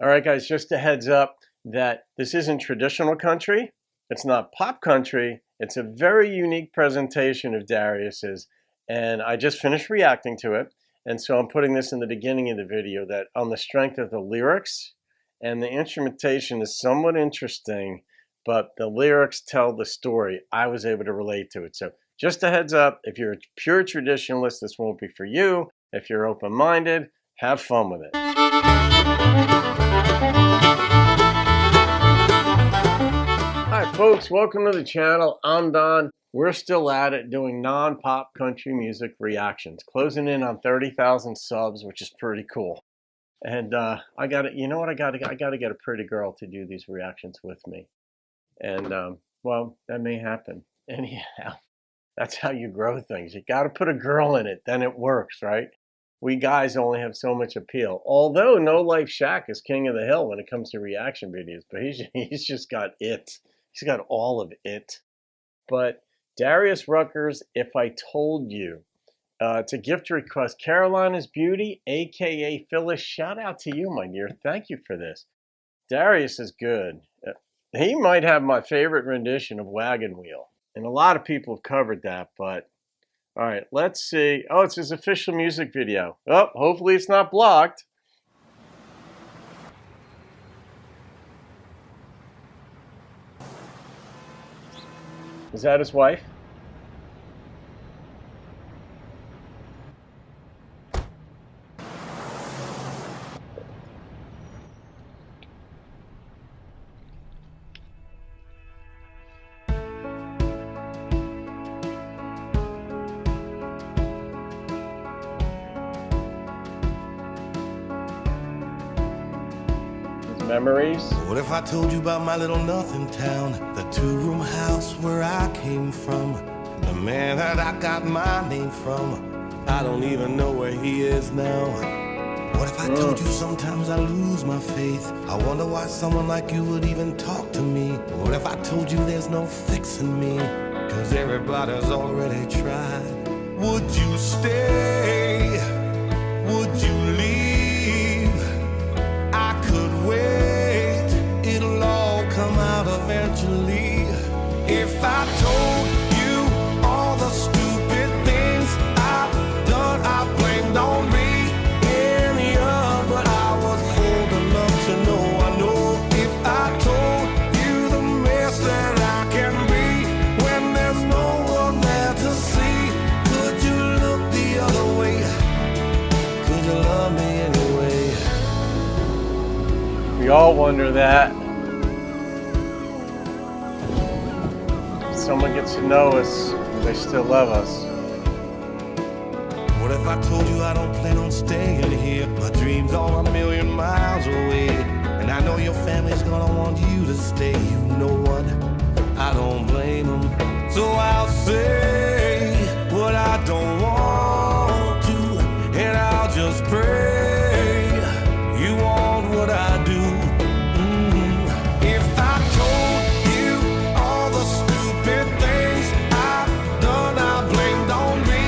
All right, guys, just a heads up that this isn't traditional country. It's not pop country. It's a very unique presentation of Darius's, and I just finished reacting to it. And so I'm putting this in the beginning of the video that on the strength of the lyrics and the instrumentation is somewhat interesting, but the lyrics tell the story. I was able to relate to it. So just a heads up, if you're a pure traditionalist, this won't be for you. If you're open-minded, have fun with it. Hi folks, welcome to the channel. I'm Don. We're still at it doing non-pop country music reactions, closing in on 30,000 subs, which is pretty cool. And I got to, you know what, I got to get a pretty girl to do these reactions with me. And well, that may happen. Anyhow, that's how you grow things. You got to put a girl in it, then it works, right? We guys only have so much appeal. Although No Life Shaq is king of the hill when it comes to reaction videos, but he's just got it. He's got all of it. But Darius Rucker's If I Told You. It's a gift request. Carolina's Beauty, a.k.a. Phyllis. Shout out to you, my dear. Thank you for this. Darius is good. He might have my favorite rendition of Wagon Wheel. And a lot of people have covered that, but all right, let's see. Oh, it's his official music video. Oh, hopefully it's not blocked. Is that his wife? Memories. What if I told you about my little nothing town, the two-room house where I came from, the man that I got my name from? I don't even know where he is now. What if I told you sometimes I lose my faith? I wonder why someone like you would even talk to me. What if I told you there's no fixing me, 'cause everybody's already tried? Would you stay? Would you leave? I could wait, it'll all come out eventually. If I told you all the stupid things I've done, I blamed on me. In young, but I was old enough to know. I know if I told you the mess that I can be when there's no one there to see, could you look the other way? Could you love me anyway? We all wonder that. Someone gets to know us, they still love us. What if I told you I don't plan on staying here? My dreams are a million miles away, and I know your family's gonna want you to stay. You know what? I don't blame them. So I'll say what I don't want to, and I'll just pray you want what I do. If I told you all the stupid things I've done, I blamed on me.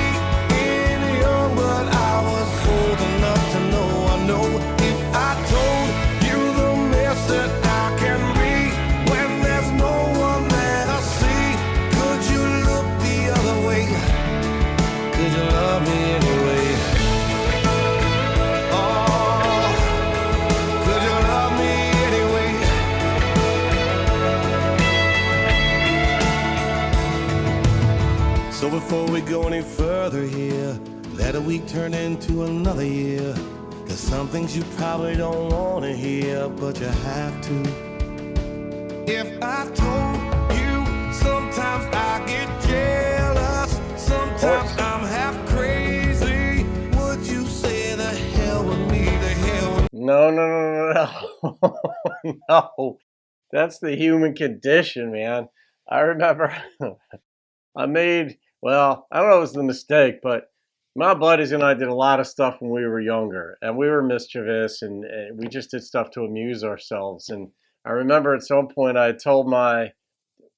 In young, but I was old enough to know. I know if I told you the mess that I can be when there's no one there to see, could you look the other way? Could you love me anyway? Oh, could you love me anyway? So before we go any further here, let a week turn into another year. There's some things you probably don't want to hear, but you have to. If I told you, sometimes I get jealous, sometimes I'm half crazy, would you say the hell with me, the hell with me? No. No. That's the human condition, man. I remember I made, well, I don't know if it was the mistake, but my buddies and I did a lot of stuff when we were younger, and we were mischievous, and we just did stuff to amuse ourselves. And I remember at some point I told my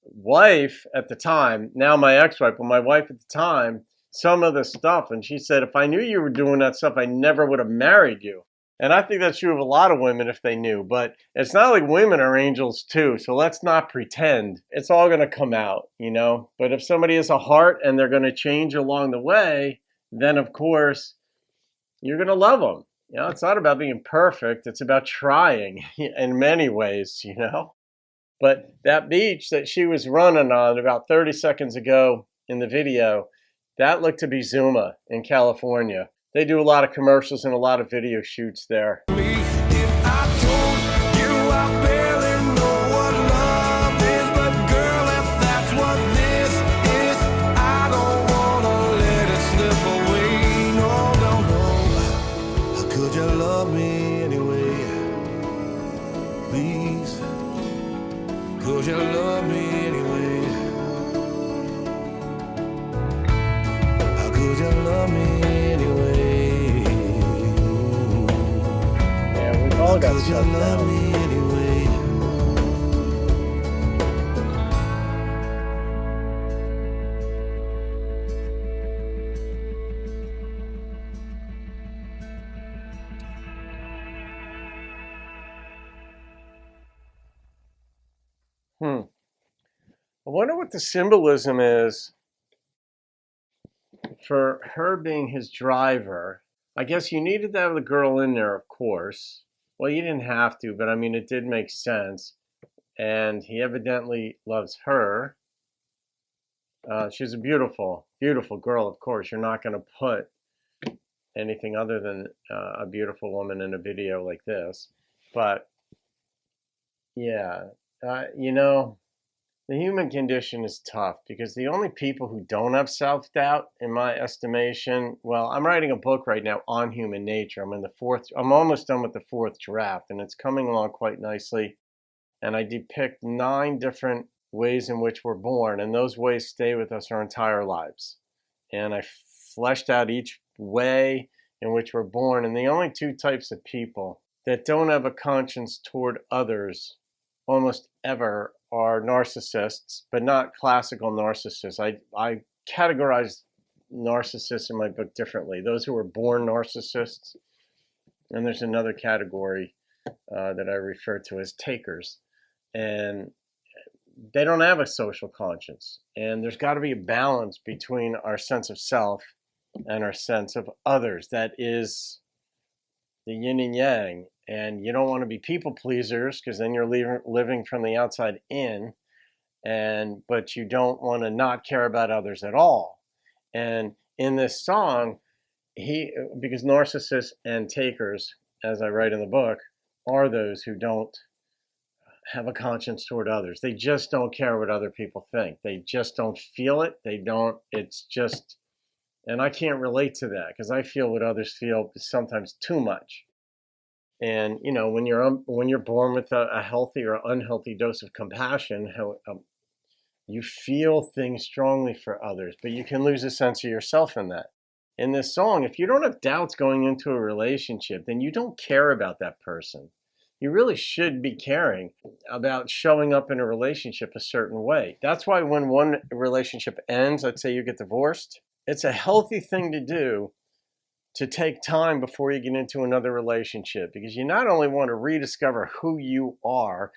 wife at the time, now my ex-wife, but my wife at the time, some of the stuff, and she said, if I knew you were doing that stuff, I never would have married you. And I think that's true of a lot of women if they knew. But it's not like women are angels too. So let's not pretend. It's all going to come out, you know. But if somebody has a heart and they're going to change along the way, then of course you're going to love them. You know, it's not about being perfect. It's about trying in many ways, you know. But that beach that she was running on about 30 seconds ago in the video, that looked to be Zuma in California. They do a lot of commercials and a lot of video shoots there. If I told you I barely know what love is, but girl, if that's what this is, I don't wanna let it slip away. No, no, no. How could you love me anyway? Please, could you love me anyway? How could you love me anyway? All got Could you stuff love down. me anyway? I wonder what the symbolism is for her being his driver. I guess you needed to have the girl in there, of course. Well, you didn't have to, but I mean, it did make sense. And he evidently loves her. She's a beautiful, beautiful girl, of course. You're not going to put anything other than a beautiful woman in a video like this. But, yeah, you know, the human condition is tough because the only people who don't have self-doubt, in my estimation, well, I'm writing a book right now on human nature. I'm almost done with the 4th draft, and it's coming along quite nicely. And I depict 9 different ways in which we're born, and those ways stay with us our entire lives. And I fleshed out each way in which we're born, and the only 2 types of people that don't have a conscience toward others almost ever are narcissists, but not classical narcissists. I categorize narcissists in my book differently. Those who are born narcissists, and there's another category that I refer to as takers. And they don't have a social conscience. And there's got to be a balance between our sense of self and our sense of others. That is the yin and yang. And you don't want to be people pleasers because then you're living from the outside in. But you don't want to not care about others at all. And in this song, because narcissists and takers, as I write in the book, are those who don't have a conscience toward others. They just don't care what other people think. They just don't feel it. It's just, and I can't relate to that because I feel what others feel sometimes too much. And, you know, when you're born with a healthy or unhealthy dose of compassion, you feel things strongly for others, but you can lose a sense of yourself in that. In this song, if you don't have doubts going into a relationship, then you don't care about that person. You really should be caring about showing up in a relationship a certain way. That's why when one relationship ends, let's say you get divorced, it's a healthy thing to do to take time before you get into another relationship, because you not only want to rediscover who you are,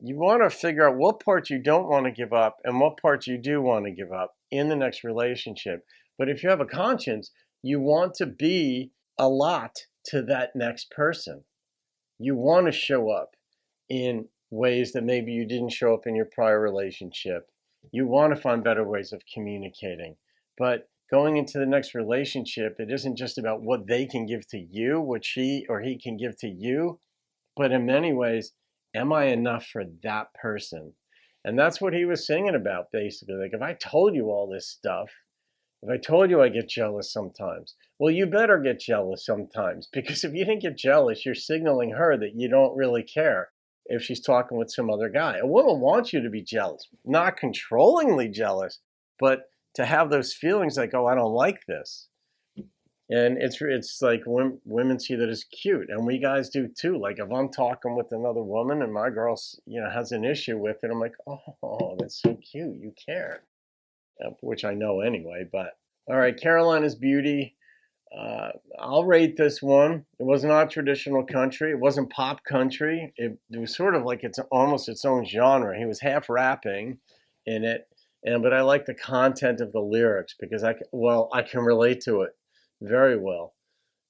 you want to figure out what parts you don't want to give up and what parts you do want to give up in the next relationship. But if you have a conscience, you want to be a lot to that next person. You want to show up in ways that maybe you didn't show up in your prior relationship. You want to find better ways of communicating. But going into the next relationship, it isn't just about what they can give to you, what she or he can give to you, but in many ways, am I enough for that person? And that's what he was singing about, basically. Like, if I told you all this stuff, if I told you I get jealous sometimes, well, you better get jealous sometimes, because if you didn't get jealous, you're signaling her that you don't really care if she's talking with some other guy. A woman wants you to be jealous, not controllingly jealous, but to have those feelings like, oh, I don't like this. And it's like women see that as cute, and we guys do too. Like, if I'm talking with another woman and my girl, has an issue with it, I'm like, oh, that's so cute. You care, which I know anyway. But all right, Carolina's Beauty. I'll rate this one. It was not traditional country. It wasn't pop country. It was sort of like it's almost its own genre. He was half rapping in it, but I like the content of the lyrics because I can relate to it very well.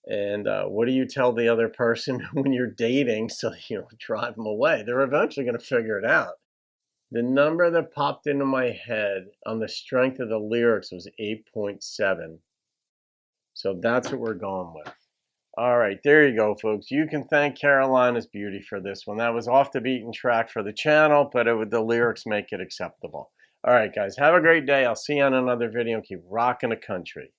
And what do you tell the other person when you're dating so you don't drive them away? They're eventually going to figure it out. The number that popped into my head on the strength of the lyrics was 8.7. So that's what we're going with. All right, there you go, folks. You can thank Carolina's Beauty for this one. That was off the beaten track for the channel, but the lyrics make it acceptable. All right, guys, have a great day. I'll see you on another video. Keep rocking the country.